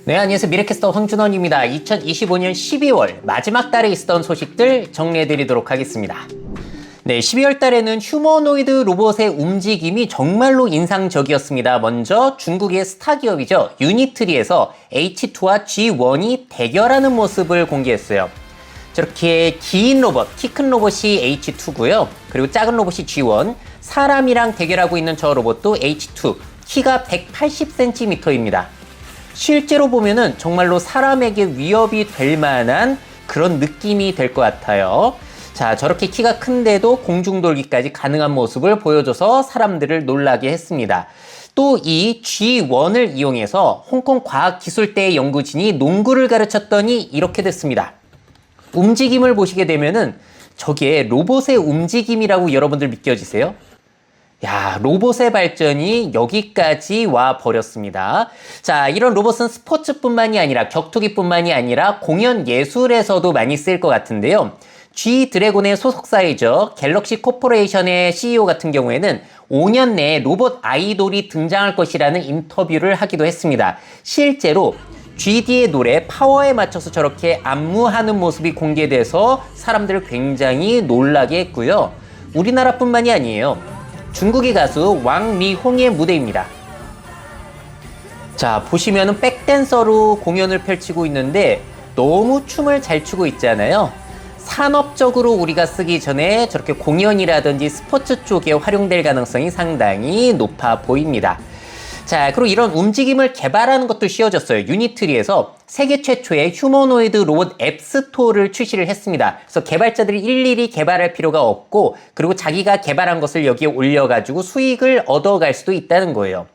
네, 안녕하세요. 미래캐스터 황준원입니다. 2025년 12월 마지막 달에 있었던 소식들 정리해드리도록 하겠습니다. 네, 12월 달에는 휴머노이드 로봇의 움직임이 정말로 인상적이었습니다. 먼저 중국의 스타 기업이죠. 유니트리에서 H2와 G1이 대결하는 모습을 공개했어요. 저렇게 긴 로봇, 키 큰 로봇이 H2고요. 그리고 작은 로봇이 G1, 사람이랑 대결하고 있는 저 로봇도 H2, 키가 180cm입니다. 실제로 보면은 정말로 사람에게 위협이 될 만한 그런 느낌이 될 것 같아요. 자, 저렇게 키가 큰데도 공중돌기까지 가능한 모습을 보여줘서 사람들을 놀라게 했습니다. 또 이 G1을 이용해서 홍콩 과학기술대의 연구진이 농구를 가르쳤더니 이렇게 됐습니다. 움직임을 보시게 되면은 저게 로봇의 움직임이라고 여러분들 믿겨지세요? 야, 로봇의 발전이 여기까지 와 버렸습니다. 자, 이런 로봇은 스포츠뿐만이 아니라 격투기뿐만이 아니라 공연 예술에서도 많이 쓰일 것 같은데요. G 드래곤의 소속사이죠. 갤럭시 코퍼레이션의 CEO 같은 경우에는 5년 내에 로봇 아이돌이 등장할 것이라는 인터뷰를 하기도 했습니다. 실제로 GD의 노래 파워에 맞춰서 저렇게 안무하는 모습이 공개돼서 사람들을 굉장히 놀라게 했고요. 우리나라뿐만이 아니에요. 중국의 가수 왕미홍의 무대입니다. 자, 보시면은 백댄서로 공연을 펼치고 있는데 너무 춤을 잘 추고 있잖아요. 산업적으로 우리가 쓰기 전에 저렇게 공연이라든지 스포츠 쪽에 활용될 가능성이 상당히 높아 보입니다. 자, 그리고 이런 움직임을 개발하는 것도 쉬워졌어요. 유니트리에서 세계 최초의 휴머노이드 로봇 앱스토어를 출시를 했습니다. 그래서 개발자들이 일일이 개발할 필요가 없고, 그리고 자기가 개발한 것을 여기에 올려가지고 수익을 얻어갈 수도 있다는 거예요.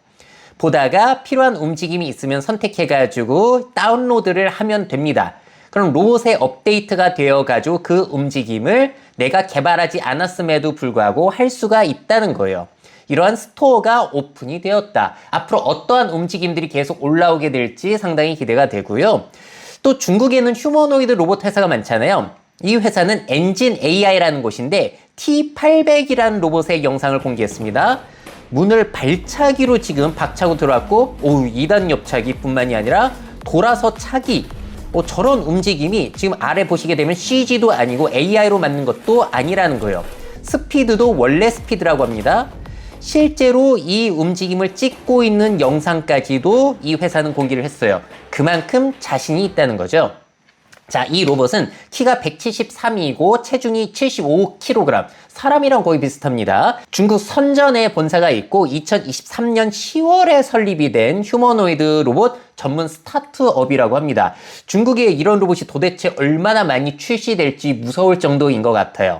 보다가 필요한 움직임이 있으면 선택해가지고 다운로드를 하면 됩니다. 그럼 로봇의 업데이트가 되어가지고 그 움직임을 내가 개발하지 않았음에도 불구하고 할 수가 있다는 거예요. 이러한 스토어가 오픈이 되었다. 앞으로 어떠한 움직임들이 계속 올라오게 될지 상당히 기대가 되고요. 또 중국에는 휴머노이드 로봇 회사가 많잖아요. 이 회사는 엔진 AI라는 곳인데 T800이라는 로봇의 영상을 공개했습니다. 문을 발차기로 지금 박차고 들어왔고, 2단 옆차기 뿐만이 아니라 돌아서 차기, 저런 움직임이 지금 아래 보시게 되면 CG도 아니고 AI로 만든 것도 아니라는 거예요. 스피드도 원래 스피드라고 합니다. 실제로 이 움직임을 찍고 있는 영상까지도 이 회사는 공개를 했어요. 그만큼 자신이 있다는 거죠. 자, 이 로봇은 키가 173이고 체중이 75kg, 사람이랑 거의 비슷합니다. 중국 선전에 본사가 있고 2023년 10월에 설립이 된 휴머노이드 로봇 전문 스타트업이라고 합니다. 중국에 이런 로봇이 도대체 얼마나 많이 출시될지 무서울 정도인 것 같아요.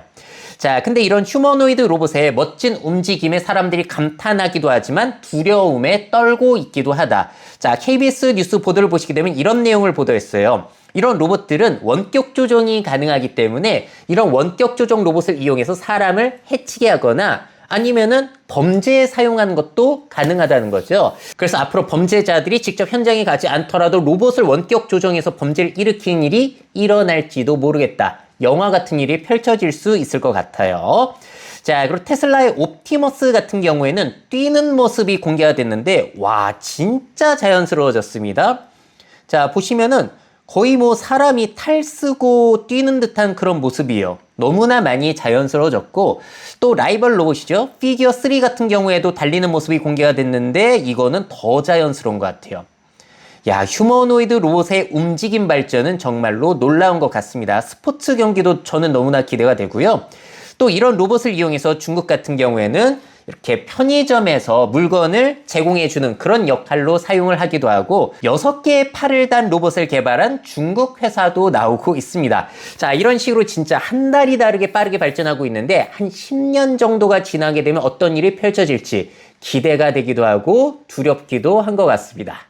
자, 근데 이런 휴머노이드 로봇의 멋진 움직임에 사람들이 감탄하기도 하지만 두려움에 떨고 있기도 하다. 자, KBS 뉴스 보도를 보시게 되면 이런 내용을 보도했어요. 이런 로봇들은 원격 조종이 가능하기 때문에 이런 원격 조종 로봇을 이용해서 사람을 해치게 하거나 아니면은 범죄에 사용하는 것도 가능하다는 거죠. 그래서 앞으로 범죄자들이 직접 현장에 가지 않더라도 로봇을 원격 조정해서 범죄를 일으키는 일이 일어날지도 모르겠다. 영화 같은 일이 펼쳐질 수 있을 것 같아요. 자, 그리고 테슬라의 옵티머스 같은 경우에는 뛰는 모습이 공개가 됐는데, 와, 진짜 자연스러워졌습니다. 자, 보시면은 거의 사람이 탈쓰고 뛰는 듯한 그런 모습이에요. 너무나 많이 자연스러워졌고, 또 라이벌 로봇이죠. 피규어 3 같은 경우에도 달리는 모습이 공개가 됐는데 이거는 더 자연스러운 것 같아요. 야, 휴머노이드 로봇의 움직임 발전은 정말로 놀라운 것 같습니다. 스포츠 경기도 저는 너무나 기대가 되고요. 또 이런 로봇을 이용해서 중국 같은 경우에는 이렇게 편의점에서 물건을 제공해주는 그런 역할로 사용을 하기도 하고 6개의 팔을 단 로봇을 개발한 중국 회사도 나오고 있습니다. 자, 이런 식으로 진짜 한 달이 다르게 빠르게 발전하고 있는데 한 10년 정도가 지나게 되면 어떤 일이 펼쳐질지 기대가 되기도 하고 두렵기도 한 것 같습니다.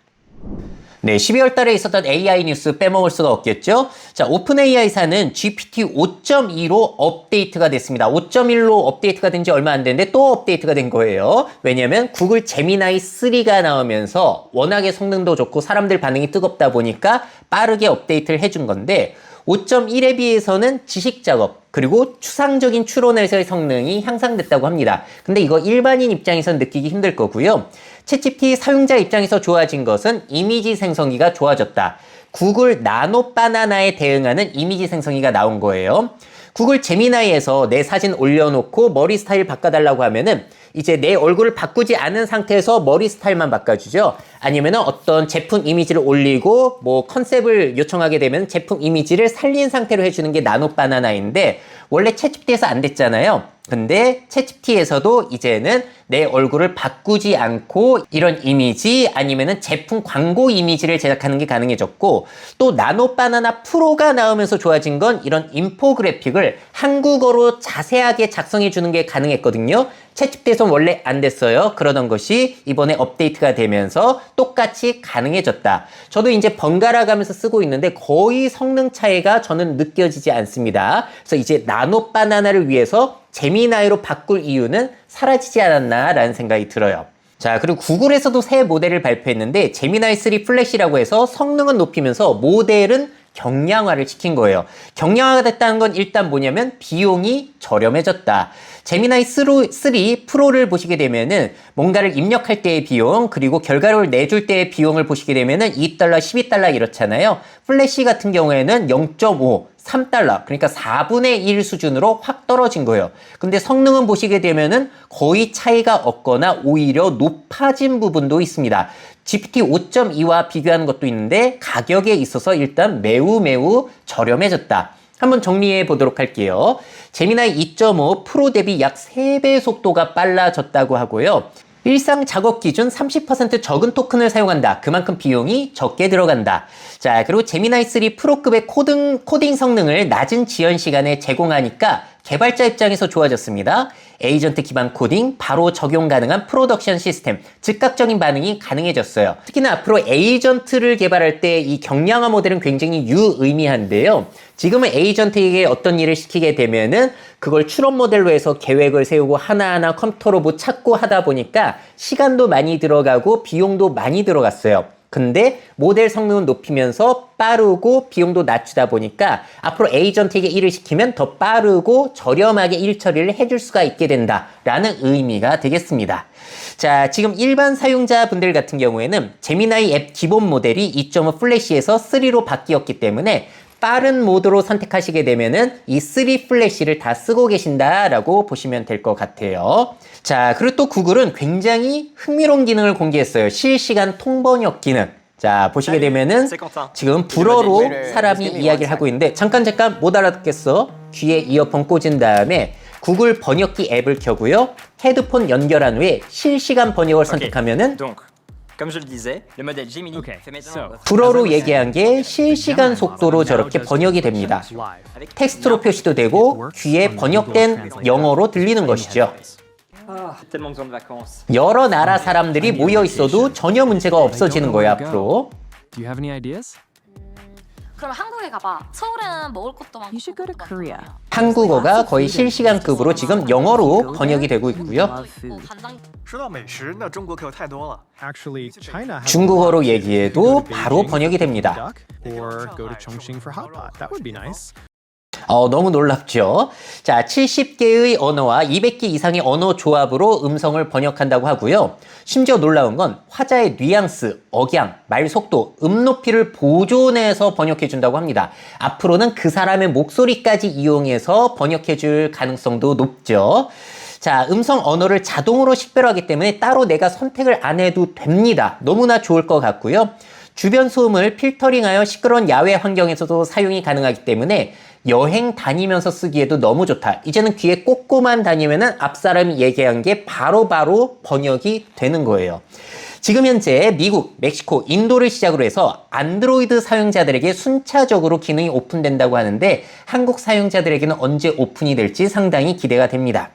네, 12월 달에 있었던 AI 뉴스 빼먹을 수가 없겠죠? 자, 오픈 AI사는 GPT 5.2로 업데이트가 됐습니다. 5.1로 업데이트가 된 지 얼마 안 됐는데 또 업데이트가 된 거예요. 왜냐면 구글 제미나이 3가 나오면서 워낙에 성능도 좋고 사람들 반응이 뜨겁다 보니까 빠르게 업데이트를 해준 건데 5.1에 비해서는 지식 작업, 그리고 추상적인 추론에서의 성능이 향상됐다고 합니다. 근데 이거 일반인 입장에서는 느끼기 힘들 거고요. 챗GPT 사용자 입장에서 좋아진 것은 이미지 생성기가 좋아졌다. 구글 나노 바나나에 대응하는 이미지 생성기가 나온 거예요. 구글 제미나이에서 내 사진 올려놓고 머리 스타일 바꿔달라고 하면은 이제 내 얼굴을 바꾸지 않은 상태에서 머리 스타일만 바꿔주죠. 아니면은 어떤 제품 이미지를 올리고 뭐 컨셉을 요청하게 되면 제품 이미지를 살린 상태로 해주는 게 나노 바나나인데 원래 챗GPT에서 안 됐잖아요. 근데 챗GPT에서도 이제는 내 얼굴을 바꾸지 않고 이런 이미지 아니면은 제품 광고 이미지를 제작하는 게 가능해졌고 또 나노 바나나 프로가 나오면서 좋아진 건 이런 인포그래픽을 한국어로 자세하게 작성해 주는 게 가능했거든요. 챗GPT에서는 원래 안 됐어요. 그러던 것이 이번에 업데이트가 되면서 똑같이 가능해졌다. 저도 이제 번갈아 가면서 쓰고 있는데 거의 성능 차이가 저는 느껴지지 않습니다. 그래서 이제 나노 바나나를 위해서 제미나이로 바꿀 이유는 사라지지 않았나라는 생각이 들어요. 자, 그리고 구글에서도 새 모델을 발표했는데 제미나이 3 플래시라고 해서 성능은 높이면서 모델은 경량화를 시킨 거예요. 경량화가 됐다는 건 일단 뭐냐면 비용이 저렴해졌다. 제미나이 3 프로를 보시게 되면은 뭔가를 입력할 때의 비용 그리고 결과를 내줄 때의 비용을 보시게 되면은 $2, $12 이렇잖아요. 플래시 같은 경우에는 0.5, $3 그러니까 4분의 1 수준으로 확 떨어진 거예요. 근데 성능은 보시게 되면은 거의 차이가 없거나 오히려 높아진 부분도 있습니다. GPT 5.2와 비교하는 것도 있는데 가격에 있어서 일단 매우 저렴해졌다. 한번 정리해 보도록 할게요. 제미나이 2.5 프로 대비 약 3배 속도가 빨라졌다고 하고요. 일상 작업 기준 30% 적은 토큰을 사용한다. 그만큼 비용이 적게 들어간다. 자, 그리고 제미나이 3 프로급의 코딩 성능을 낮은 지연 시간에 제공하니까 개발자 입장에서 좋아졌습니다. 에이전트 기반 코딩, 바로 적용 가능한 프로덕션 시스템, 즉각적인 반응이 가능해졌어요. 특히나 앞으로 에이전트를 개발할 때 이 경량화 모델은 굉장히 유의미한데요. 지금은 에이전트에게 어떤 일을 시키게 되면은 그걸 추론 모델로 해서 계획을 세우고 하나하나 컴퓨터로 뭐 찾고 하다 보니까 시간도 많이 들어가고 비용도 많이 들어갔어요. 근데 모델 성능은 높이면서 빠르고 비용도 낮추다 보니까 앞으로 에이전트에게 일을 시키면 더 빠르고 저렴하게 일 처리를 해줄 수가 있게 된다라는 의미가 되겠습니다. 자, 지금 일반 사용자분들 같은 경우에는 제미나이 앱 기본 모델이 2.5 플래시에서 3로 바뀌었기 때문에 빠른 모드로 선택하시게 되면은 이 3 플래시를 다 쓰고 계신다라고 보시면 될 것 같아요. 자, 그리고 또 구글은 굉장히 흥미로운 기능을 공개했어요. 실시간 통번역 기능. 자, 보시게 되면은 지금 불어로 사람이 이야기를 하고 있는데 잠깐 못 알아듣겠어. 귀에 이어폰 꽂은 다음에 구글 번역기 앱을 켜고요. 헤드폰 연결한 후에 실시간 번역을 선택하면은 불어로 얘기한 게 실시간 속도로 저렇게 번역이 됩니다. 텍스트로 표시도 되고 귀에 번역된 영어로 들리는 것이죠. 여러 나라 사람들이 모여 있어도 전혀 문제가 없어지는 거예요, 앞으로. 그럼 한국에 가봐. 서울에는 먹을 것도 많고. You should go to Korea. 한국어가 거의 실시간급으로 지금 영어로 번역이 되고 있고요. 뭐 간장. 说到美食，那中国可有太多了。 Actually, China has 중국어로 얘기해도 바로 번역이 됩니다. or go to Chongqing for hot pot. That would be nice. 너무 놀랍죠? 자, 70개의 언어와 200개 이상의 언어 조합으로 음성을 번역한다고 하고요. 심지어 놀라운 건 화자의 뉘앙스, 억양, 말 속도, 음 높이를 보존해서 번역해준다고 합니다. 앞으로는 그 사람의 목소리까지 이용해서 번역해줄 가능성도 높죠. 자, 음성 언어를 자동으로 식별하기 때문에 따로 내가 선택을 안 해도 됩니다. 너무나 좋을 것 같고요. 주변 소음을 필터링하여 시끄러운 야외 환경에서도 사용이 가능하기 때문에 여행 다니면서 쓰기에도 너무 좋다. 이제는 귀에 꽂고만 다니면은 앞 사람이 얘기한 게 바로바로 번역이 되는 거예요. 지금 현재 미국, 멕시코, 인도를 시작으로 해서 안드로이드 사용자들에게 순차적으로 기능이 오픈된다고 하는데 한국 사용자들에게는 언제 오픈이 될지 상당히 기대가 됩니다.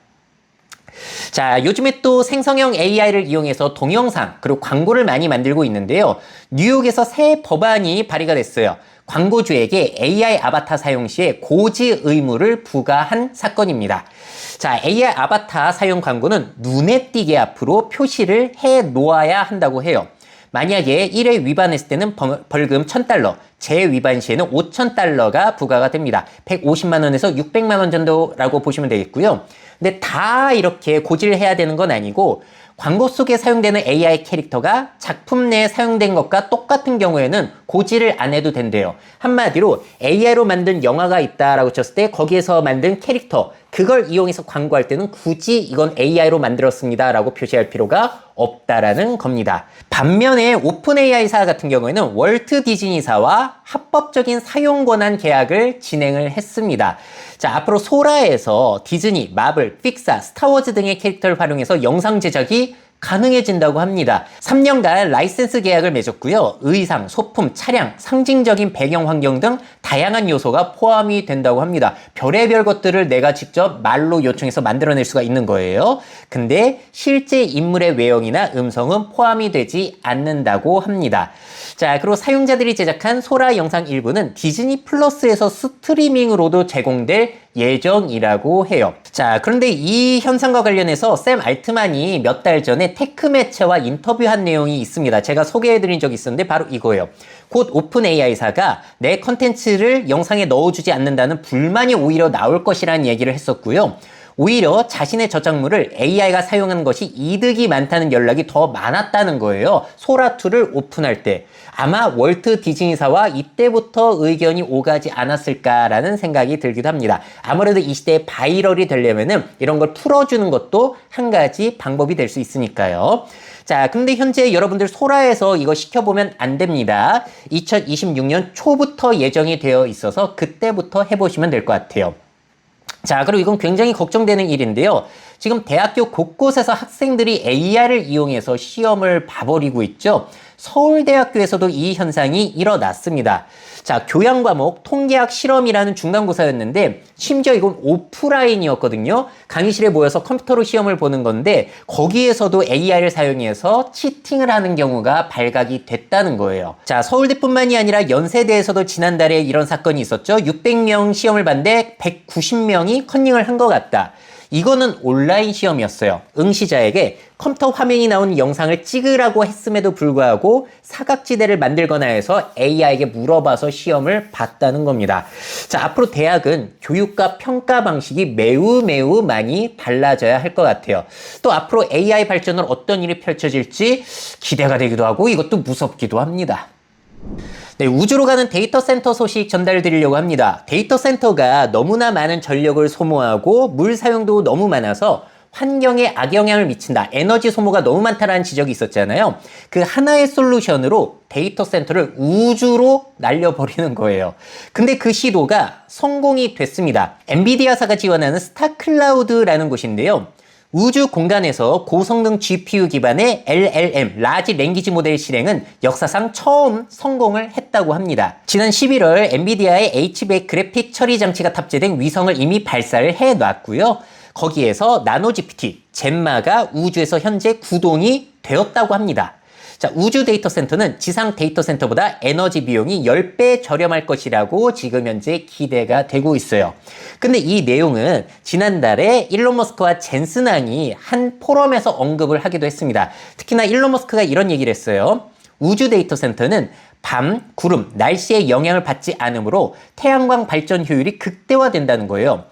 자, 요즘에 또 생성형 AI를 이용해서 동영상 그리고 광고를 많이 만들고 있는데요. 뉴욕에서 새 법안이 발의가 됐어요. 광고주에게 AI 아바타 사용 시에 고지 의무를 부과한 사건입니다. 자, AI 아바타 사용 광고는 눈에 띄게 앞으로 표시를 해 놓아야 한다고 해요. 만약에 1회 위반했을 때는 벌금 1,000달러, 재위반 시에는 5,000달러가 부과가 됩니다. 150만 원에서 600만 원 정도라고 보시면 되겠고요. 근데 다 이렇게 고지를 해야 되는 건 아니고 광고 속에 사용되는 AI 캐릭터가 작품 내에 사용된 것과 똑같은 경우에는 고지를 안 해도 된대요. 한마디로 AI로 만든 영화가 있다라고 쳤을 때 거기에서 만든 캐릭터, 그걸 이용해서 광고할 때는 굳이 이건 AI로 만들었습니다라고 표시할 필요가 없다라는 겁니다. 반면에 오픈 AI사 같은 경우에는 월트 디즈니사와 합법적인 사용 권한 계약을 진행을 했습니다. 자, 앞으로 소라에서 디즈니, 마블, 픽사, 스타워즈 등의 캐릭터를 활용해서 영상 제작이 가능해진다고 합니다. 3년간 라이센스 계약을 맺었고요. 의상, 소품, 차량, 상징적인 배경 환경 등 다양한 요소가 포함이 된다고 합니다. 별의별 것들을 내가 직접 말로 요청해서 만들어낼 수가 있는 거예요. 근데 실제 인물의 외형이나 음성은 포함이 되지 않는다고 합니다. 자, 그리고 사용자들이 제작한 소라 영상 일부는 디즈니 플러스에서 스트리밍으로도 제공될 예정이라고 해요. 자, 그런데 이 현상과 관련해서 샘 알트만이 몇 달 전에 테크매체와 인터뷰한 내용이 있습니다. 제가 소개해드린 적이 있었는데 바로 이거예요. 곧 오픈 AI사가 내 컨텐츠를 영상에 넣어주지 않는다는 불만이 오히려 나올 것이라는 얘기를 했었고요. 오히려 자신의 저작물을 AI가 사용하는 것이 이득이 많다는 연락이 더 많았다는 거예요. 소라2를 오픈할 때. 아마 월트 디즈니사와 이때부터 의견이 오가지 않았을까라는 생각이 들기도 합니다. 아무래도 이 시대에 바이럴이 되려면은 이런 걸 풀어주는 것도 한 가지 방법이 될 수 있으니까요. 자, 근데 현재 여러분들 소라에서 이거 시켜보면 안 됩니다. 2026년 초부터 예정이 되어 있어서 그때부터 해보시면 될 것 같아요. 자, 그리고 이건 굉장히 걱정되는 일인데요. 지금 대학교 곳곳에서 학생들이 AI를 이용해서 시험을 봐버리고 있죠. 서울대학교에서도 이 현상이 일어났습니다. 자, 교양과목 통계학 실험이라는 중간고사였는데 심지어 이건 오프라인이었거든요. 강의실에 모여서 컴퓨터로 시험을 보는 건데 거기에서도 AI를 사용해서 치팅을 하는 경우가 발각이 됐다는 거예요. 자, 서울대뿐만이 아니라 연세대에서도 지난달에 이런 사건이 있었죠. 600명 시험을 봤는데 190명이 컨닝을 한 것 같다. 이거는 온라인 시험이었어요. 응시자에게 컴퓨터 화면이 나온 영상을 찍으라고 했음에도 불구하고 사각지대를 만들거나 해서 AI에게 물어봐서 시험을 봤다는 겁니다. 자, 앞으로 대학은 교육과 평가 방식이 매우 많이 달라져야 할 것 같아요. 또 앞으로 AI 발전으로 어떤 일이 펼쳐질지 기대가 되기도 하고 이것도 무섭기도 합니다. 네, 우주로 가는 데이터 센터 소식 전달드리려고 합니다. 데이터 센터가 너무나 많은 전력을 소모하고 물 사용도 너무 많아서 환경에 악영향을 미친다. 에너지 소모가 너무 많다라는 지적이 있었잖아요. 그 하나의 솔루션으로 데이터 센터를 우주로 날려버리는 거예요. 근데 그 시도가 성공이 됐습니다. 엔비디아사가 지원하는 스타클라우드라는 곳인데요. 우주 공간에서 고성능 GPU 기반의 LLM, 라지 랭귀지 모델 실행은 역사상 처음 성공을 했다고 합니다. 지난 11월 엔비디아의 H100 그래픽 처리 장치가 탑재된 위성을 이미 발사를 해놨고요. 거기에서 나노 GPT, 젠마가 우주에서 현재 구동이 되었다고 합니다. 자, 우주 데이터 센터는 지상 데이터 센터보다 에너지 비용이 10배 저렴할 것이라고 지금 현재 기대가 되고 있어요. 근데 이 내용은 지난달에 일론 머스크와 젠슨왕이 한 포럼에서 언급을 하기도 했습니다. 특히나 일론 머스크가 이런 얘기를 했어요. 우주 데이터 센터는 밤, 구름, 날씨의 영향을 받지 않으므로 태양광 발전 효율이 극대화된다는 거예요.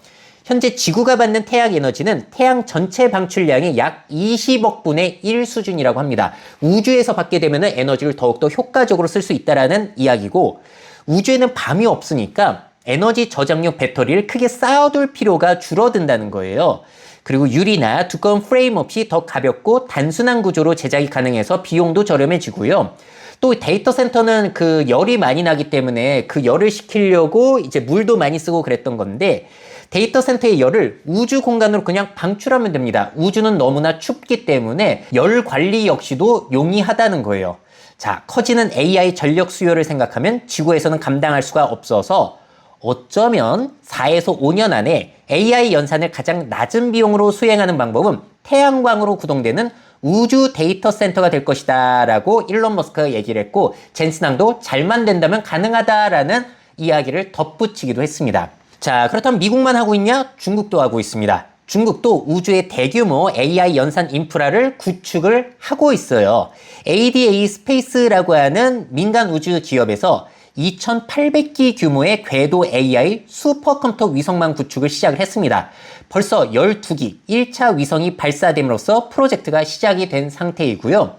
현재 지구가 받는 태양 에너지는 태양 전체 방출량의 약 20억 분의 1 수준이라고 합니다. 우주에서 받게 되면 에너지를 더욱더 효과적으로 쓸 수 있다는 이야기고 우주에는 밤이 없으니까 에너지 저장용 배터리를 크게 쌓아둘 필요가 줄어든다는 거예요. 그리고 유리나 두꺼운 프레임 없이 더 가볍고 단순한 구조로 제작이 가능해서 비용도 저렴해지고요. 또 데이터 센터는 그 열이 많이 나기 때문에 그 열을 식히려고 이제 물도 많이 쓰고 그랬던 건데 데이터 센터의 열을 우주 공간으로 그냥 방출하면 됩니다. 우주는 너무나 춥기 때문에 열 관리 역시도 용이하다는 거예요. 자, 커지는 AI 전력 수요를 생각하면 지구에서는 감당할 수가 없어서 어쩌면 4에서 5년 안에 AI 연산을 가장 낮은 비용으로 수행하는 방법은 태양광으로 구동되는 우주 데이터 센터가 될 것이다 라고 일론 머스크가 얘기를 했고 젠슨왕도 잘만 된다면 가능하다라는 이야기를 덧붙이기도 했습니다. 자, 그렇다면 미국만 하고 있냐? 중국도 하고 있습니다. 중국도 우주의 대규모 AI 연산 인프라를 구축을 하고 있어요. ADA 스페이스라고 하는 민간 우주 기업에서 2,800기 규모의 궤도 AI 슈퍼컴퓨터 위성망 구축을 시작을 했습니다. 벌써 12기 1차 위성이 발사됨으로써 프로젝트가 시작이 된 상태이고요.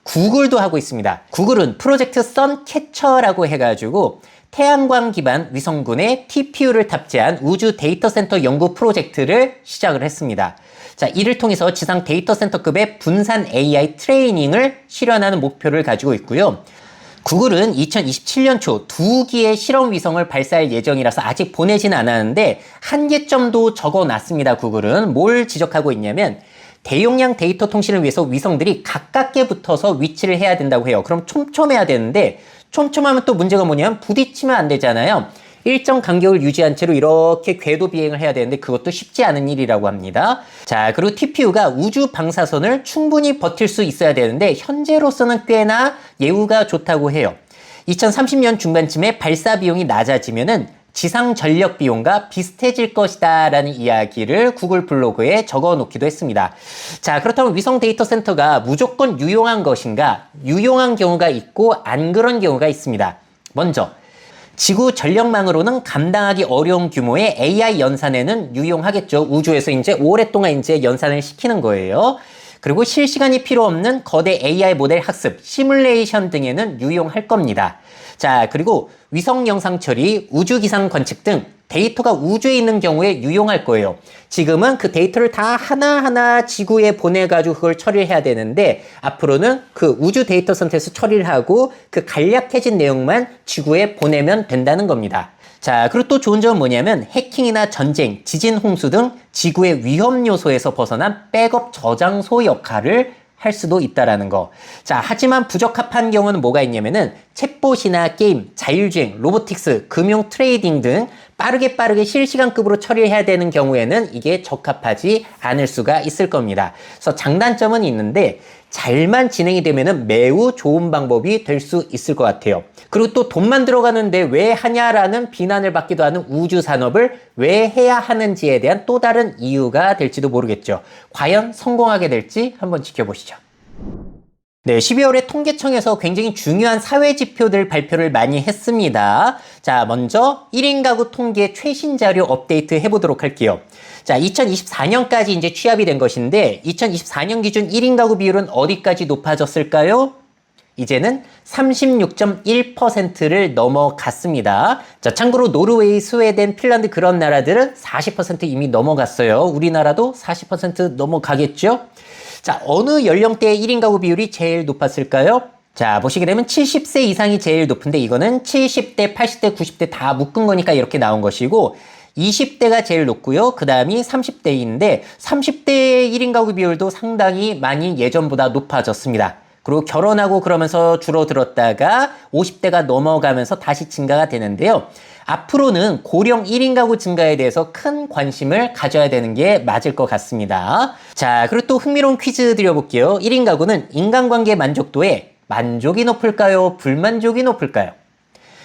구글도 하고 있습니다. 구글은 프로젝트 선캐쳐라고 해가지고 태양광 기반 위성군에 TPU를 탑재한 우주 데이터 센터 연구 프로젝트를 시작을 했습니다. 자, 이를 통해서 지상 데이터 센터급의 분산 AI 트레이닝을 실현하는 목표를 가지고 있고요. 구글은 2027년 초 2기의 실험 위성을 발사할 예정이라서 아직 보내진 않았는데 한계점도 적어놨습니다. 구글은 뭘 지적하고 있냐면 대용량 데이터 통신을 위해서 위성들이 가깝게 붙어서 위치를 해야 된다고 해요. 그럼 촘촘해야 되는데 촘촘하면 또 문제가 뭐냐면 부딪히면 안 되잖아요. 일정 간격을 유지한 채로 이렇게 궤도 비행을 해야 되는데 그것도 쉽지 않은 일이라고 합니다. 자, 그리고 TPU가 우주 방사선을 충분히 버틸 수 있어야 되는데 현재로서는 꽤나 예후가 좋다고 해요. 2030년 중반쯤에 발사 비용이 낮아지면은 지상 전력 비용과 비슷해질 것이다 라는 이야기를 구글 블로그에 적어 놓기도 했습니다. 자, 그렇다면 위성 데이터 센터가 무조건 유용한 것인가? 유용한 경우가 있고 안 그런 경우가 있습니다. 먼저 지구 전력망으로는 감당하기 어려운 규모의 AI 연산에는 유용하겠죠. 우주에서 이제 오랫동안 이제 연산을 시키는 거예요. 그리고 실시간이 필요 없는 거대 AI 모델 학습, 시뮬레이션 등에는 유용할 겁니다. 자, 그리고 위성 영상 처리, 우주 기상 관측 등 데이터가 우주에 있는 경우에 유용할 거예요. 지금은 그 데이터를 다 하나하나 지구에 보내가지고 그걸 처리를 해야 되는데 앞으로는 그 우주 데이터 센터에서 처리를 하고 그 간략해진 내용만 지구에 보내면 된다는 겁니다. 자, 그리고 또 좋은 점은 뭐냐면 해킹이나 전쟁, 지진, 홍수 등 지구의 위험 요소에서 벗어난 백업 저장소 역할을 할 수도 있다라는 거. 자, 하지만 부적합한 경우는 뭐가 있냐면은 챗봇이나 게임, 자율주행, 로보틱스, 금융 트레이딩 등 빠르게 실시간급으로 처리해야 되는 경우에는 이게 적합하지 않을 수가 있을 겁니다. 그래서 장단점은 있는데 잘만 진행이 되면은 매우 좋은 방법이 될 수 있을 것 같아요. 그리고 또 돈만 들어가는데 왜 하냐라는 비난을 받기도 하는 우주 산업을 왜 해야 하는지에 대한 또 다른 이유가 될지도 모르겠죠. 과연 성공하게 될지 한번 지켜보시죠. 네, 12월에 통계청에서 굉장히 중요한 사회 지표들 발표를 많이 했습니다. 자, 먼저 1인 가구 통계 최신 자료 업데이트 해보도록 할게요. 자, 2024년까지 이제 취합이 된 것인데 2024년 기준 1인 가구 비율은 어디까지 높아졌을까요? 이제는 36.1%를 넘어갔습니다. 자, 참고로 노르웨이, 스웨덴, 핀란드 그런 나라들은 40% 이미 넘어갔어요. 우리나라도 40% 넘어가겠죠? 자, 어느 연령대의 1인 가구 비율이 제일 높았을까요? 자, 보시게 되면 70세 이상이 제일 높은데 이거는 70대, 80대, 90대 다 묶은 거니까 이렇게 나온 것이고 20대가 제일 높고요. 그 다음이 30대인데 30대의 1인 가구 비율도 상당히 많이 예전보다 높아졌습니다. 그리고 결혼하고 그러면서 줄어들었다가 50대가 넘어가면서 다시 증가가 되는데요. 앞으로는 고령 1인 가구 증가에 대해서 큰 관심을 가져야 되는 게 맞을 것 같습니다. 자, 그리고 또 흥미로운 퀴즈 드려볼게요. 1인 가구는 인간관계 만족도에 만족이 높을까요? 불만족이 높을까요?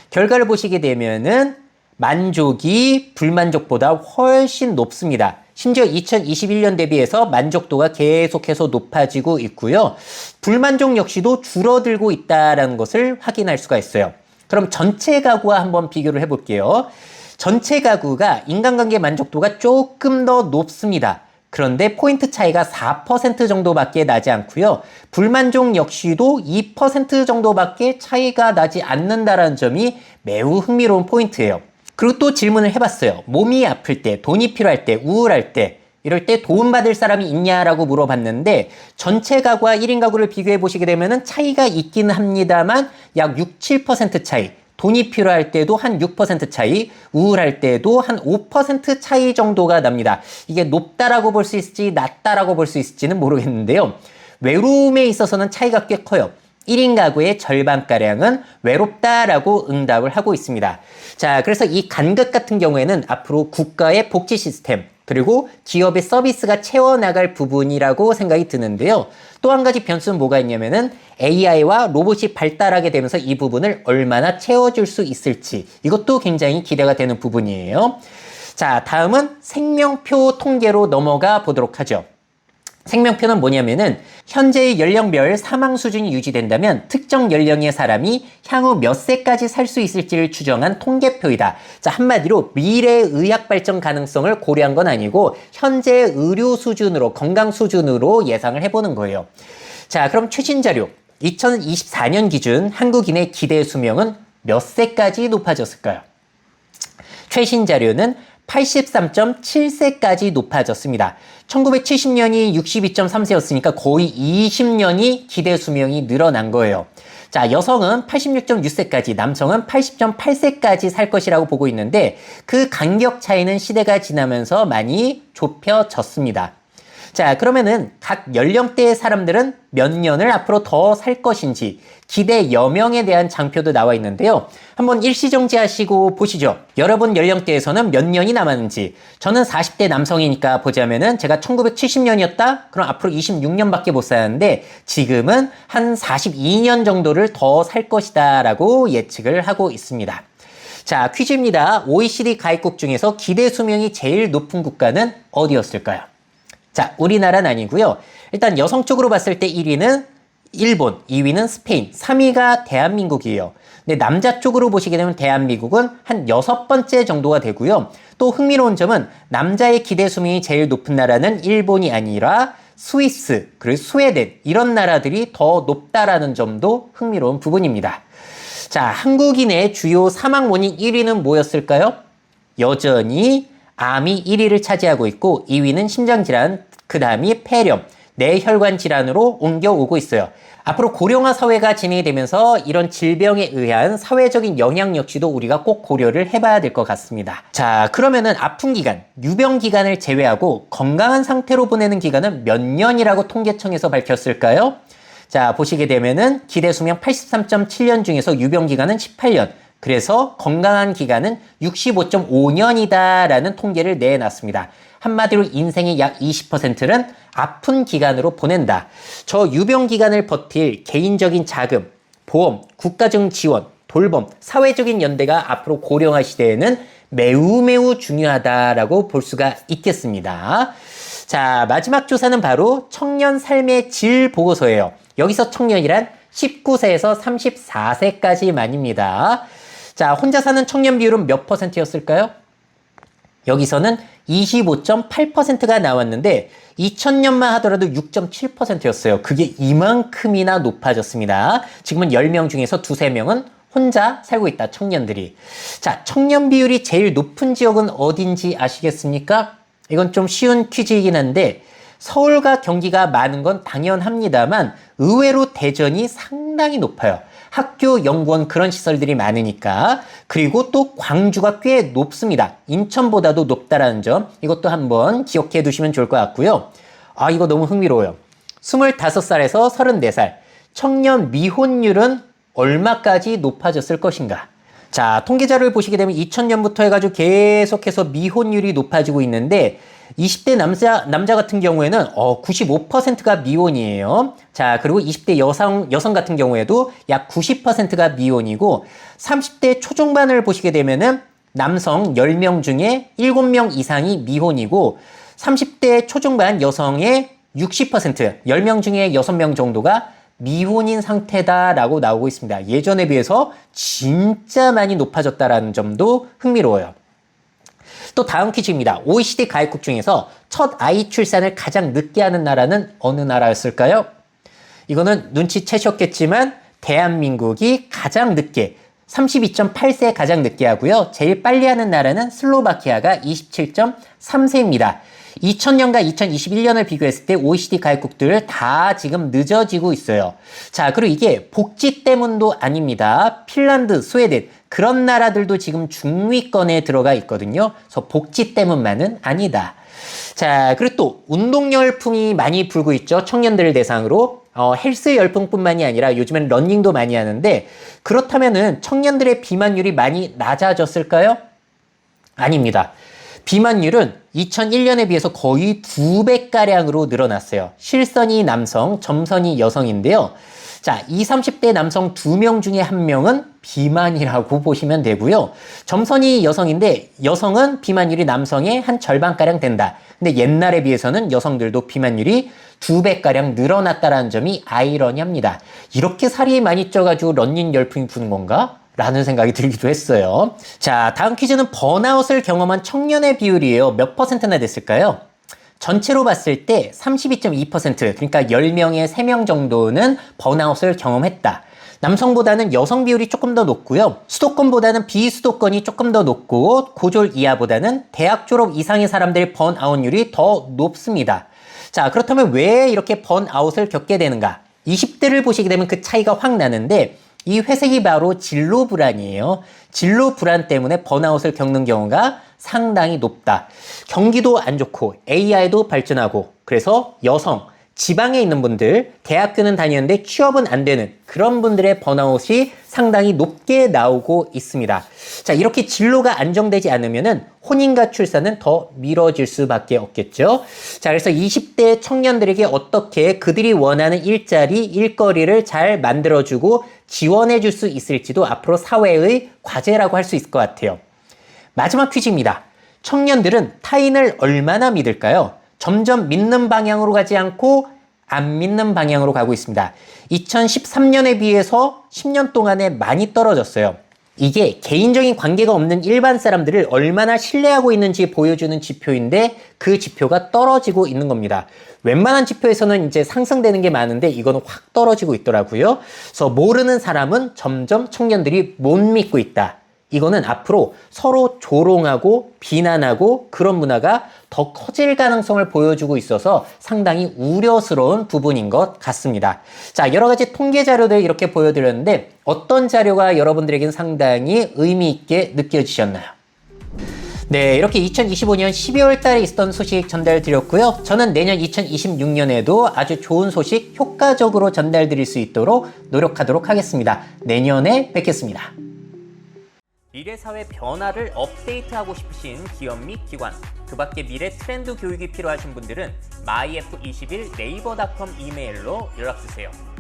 결과를 보시게 되면은 만족이 불만족보다 훨씬 높습니다. 심지어 2021년 대비해서 만족도가 계속해서 높아지고 있고요. 불만족 역시도 줄어들고 있다는 것을 확인할 수가 있어요. 그럼 전체 가구와 한번 비교를 해볼게요. 전체 가구가 인간관계 만족도가 조금 더 높습니다. 그런데 포인트 차이가 4% 정도밖에 나지 않고요. 불만족 역시도 2% 정도밖에 차이가 나지 않는다는 점이 매우 흥미로운 포인트예요. 그리고 또 질문을 해봤어요. 몸이 아플 때, 돈이 필요할 때, 우울할 때 이럴 때 도움받을 사람이 있냐라고 물어봤는데 전체 가구와 1인 가구를 비교해 보시게 되면 차이가 있긴 합니다만 약 6, 7% 차이, 돈이 필요할 때도 한 6% 차이, 우울할 때도 한 5% 차이 정도가 납니다. 이게 높다라고 볼 수 있을지 낮다라고 볼 수 있을지는 모르겠는데요. 외로움에 있어서는 차이가 꽤 커요. 1인 가구의 절반가량은 외롭다라고 응답을 하고 있습니다. 자, 그래서 이 간극 같은 경우에는 앞으로 국가의 복지 시스템, 그리고 기업의 서비스가 채워나갈 부분이라고 생각이 드는데요. 또 한 가지 변수는 뭐가 있냐면은 AI와 로봇이 발달하게 되면서 이 부분을 얼마나 채워줄 수 있을지 이것도 굉장히 기대가 되는 부분이에요. 자, 다음은 생명표 통계로 넘어가 보도록 하죠. 생명표는 뭐냐면은 현재의 연령별 사망 수준이 유지된다면 특정 연령의 사람이 향후 몇 세까지 살 수 있을지를 추정한 통계표이다. 자, 한마디로 미래의 의학 발전 가능성을 고려한 건 아니고 현재의 의료 수준으로, 건강 수준으로 예상을 해보는 거예요. 자, 그럼 최신 자료 2024년 기준 한국인의 기대 수명은 몇 세까지 높아졌을까요? 최신 자료는 83.7세까지 높아졌습니다. 1970년이 62.3세였으니까 거의 20년이 기대 수명이 늘어난 거예요. 자, 여성은 86.6세까지, 남성은 80.8세까지 살 것이라고 보고 있는데 그 간격 차이는 시대가 지나면서 많이 좁혀졌습니다. 자, 그러면은 각 연령대의 사람들은 몇 년을 앞으로 더 살 것인지 기대 여명에 대한 장표도 나와 있는데요. 한번 일시정지 하시고 보시죠. 여러분 연령대에서는 몇 년이 남았는지. 저는 40대 남성이니까 보자면은 제가 1970년이었다? 그럼 앞으로 26년밖에 못 사는데 지금은 한 42년 정도를 더 살 것이다 라고 예측을 하고 있습니다. 자, 퀴즈입니다. OECD 가입국 중에서 기대 수명이 제일 높은 국가는 어디였을까요? 자, 우리나라는 아니고요. 일단 여성 쪽으로 봤을 때 1위는 일본, 2위는 스페인, 3위가 대한민국이에요. 근데 남자 쪽으로 보시게 되면 대한민국은 한 6번째 정도가 되고요. 또 흥미로운 점은 남자의 기대 수명이 제일 높은 나라는 일본이 아니라 스위스, 그리고 스웨덴 이런 나라들이 더 높다라는 점도 흥미로운 부분입니다. 자, 한국인의 주요 사망 원인 1위는 뭐였을까요? 여전히 암이 1위를 차지하고 있고 2위는 심장질환, 그 다음이 폐렴, 뇌혈관 질환으로 옮겨오고 있어요. 앞으로 고령화 사회가 진행이 되면서 이런 질병에 의한 사회적인 영향 역시도 우리가 꼭 고려를 해봐야 될 것 같습니다. 자, 그러면은 아픈 기간, 유병 기간을 제외하고 건강한 상태로 보내는 기간은 몇 년이라고 통계청에서 밝혔을까요? 자, 보시게 되면은 기대 수명 83.7년 중에서 유병 기간은 18년. 그래서 건강한 기간은 65.5년이다라는 통계를 내놨습니다. 한마디로 인생의 약 20%는 아픈 기간으로 보낸다. 저 유병 기간을 버틸 개인적인 자금, 보험, 국가적 지원, 돌봄, 사회적인 연대가 앞으로 고령화 시대에는 매우 중요하다라고 볼 수가 있겠습니다. 자, 마지막 조사는 바로 청년 삶의 질 보고서예요. 여기서 청년이란 19세에서 34세까지만입니다. 자, 혼자 사는 청년 비율은 몇 %였을까요? 여기서는 25.8%가 나왔는데 2000년만 하더라도 6.7%였어요. 그게 이만큼이나 높아졌습니다. 지금은 10명 중에서 2~3명은 혼자 살고 있다, 청년들이. 자, 청년 비율이 제일 높은 지역은 어딘지 아시겠습니까? 이건 좀 쉬운 퀴즈이긴 한데 서울과 경기가 많은 건 당연합니다만 의외로 대전이 상당히 높아요. 학교, 연구원 그런 시설들이 많으니까. 그리고 또 광주가 꽤 높습니다. 인천보다도 높다라는 점 이것도 한번 기억해 두시면 좋을 것 같고요. 아, 이거 너무 흥미로워요. 25살에서 34살 청년 미혼율은 얼마까지 높아졌을 것인가? 자, 통계 자료를 보시게 되면 2000년부터 해가지고 계속해서 미혼율이 높아지고 있는데 20대 남자 같은 경우에는 95%가 미혼이에요. 자, 그리고 20대 여성 같은 경우에도 약 90%가 미혼이고 30대 초중반을 보시게 되면은 남성 10명 중에 7명 이상이 미혼이고 30대 초중반 여성의 60%, 10명 중에 6명 정도가 미혼인 상태다라고 나오고 있습니다. 예전에 비해서 진짜 많이 높아졌다라는 점도 흥미로워요. 또 다음 퀴즈입니다. OECD 가입국 중에서 첫 아이 출산을 가장 늦게 하는 나라는 어느 나라였을까요? 이거는 눈치채셨겠지만 대한민국이 가장 늦게 32.8세 가장 늦게 하고요. 제일 빨리 하는 나라는 슬로바키아가 27.3세입니다. 2000년과 2021년을 비교했을 때 OECD 가입국들 다 지금 늦어지고 있어요. 자, 그리고 이게 복지 때문도 아닙니다. 핀란드, 스웨덴 그런 나라들도 지금 중위권에 들어가 있거든요. 그래서 복지 때문만은 아니다. 자, 그리고 또 운동 열풍이 많이 불고 있죠. 청년들을 대상으로. 헬스 열풍뿐만이 아니라 요즘엔 러닝도 많이 하는데 그렇다면은 청년들의 비만율이 많이 낮아졌을까요? 아닙니다. 비만율은 2001년에 비해서 거의 2배가량으로 늘어났어요. 실선이 남성, 점선이 여성인데요. 자, 20, 30대 남성 2명 중에 1명은 비만이라고 보시면 되고요. 점선이 여성인데 여성은 비만율이 남성의 한 절반가량 된다. 근데 옛날에 비해서는 여성들도 비만율이 2배가량 늘어났다는 점이 아이러니합니다. 이렇게 살이 많이 쪄가지고 런닝 열풍이 부는 건가? 라는 생각이 들기도 했어요. 자, 다음 퀴즈는 번아웃을 경험한 청년의 비율이에요. 몇 퍼센트나 됐을까요? 전체로 봤을 때 32.2%, 그러니까 10명에 3명 정도는 번아웃을 경험했다. 남성보다는 여성 비율이 조금 더 높고요. 수도권보다는 비수도권이 조금 더 높고 고졸 이하보다는 대학 졸업 이상의 사람들의 번아웃률이 더 높습니다. 자, 그렇다면 왜 이렇게 번아웃을 겪게 되는가? 20대를 보시게 되면 그 차이가 확 나는데 이 회색이 바로 진로 불안이에요. 진로 불안 때문에 번아웃을 겪는 경우가 상당히 높다. 경기도 안 좋고 AI도 발전하고 그래서 여성, 지방에 있는 분들, 대학교는 다니는데 취업은 안 되는 그런 분들의 번아웃이 상당히 높게 나오고 있습니다. 자, 이렇게 진로가 안정되지 않으면은 혼인과 출산은 더 미뤄질 수밖에 없겠죠. 자, 그래서 20대 청년들에게 어떻게 그들이 원하는 일자리, 일거리를 잘 만들어주고 지원해줄 수 있을지도 앞으로 사회의 과제라고 할 수 있을 것 같아요. 마지막 퀴즈입니다. 청년들은 타인을 얼마나 믿을까요? 점점 믿는 방향으로 가지 않고 안 믿는 방향으로 가고 있습니다. 2013년에 비해서 10년 동안에 많이 떨어졌어요. 이게 개인적인 관계가 없는 일반 사람들을 얼마나 신뢰하고 있는지 보여주는 지표인데 그 지표가 떨어지고 있는 겁니다. 웬만한 지표에서는 이제 상승되는 게 많은데 이거는 확 떨어지고 있더라고요. 그래서 모르는 사람은 점점 청년들이 못 믿고 있다. 이거는 앞으로 서로 조롱하고 비난하고 그런 문화가 더 커질 가능성을 보여주고 있어서 상당히 우려스러운 부분인 것 같습니다. 자, 여러 가지 통계 자료들 이렇게 보여드렸는데 어떤 자료가 여러분들에겐 상당히 의미 있게 느껴지셨나요? 네, 이렇게 2025년 12월 달에 있었던 소식 전달드렸고요. 저는 내년 2026년에도 아주 좋은 소식 효과적으로 전달드릴 수 있도록 노력하도록 하겠습니다. 내년에 뵙겠습니다. 미래 사회 변화를 업데이트하고 싶으신 기업 및 기관, 그 밖에 미래 트렌드 교육이 필요하신 분들은 myf21 네이버닷컴 이메일로 연락주세요.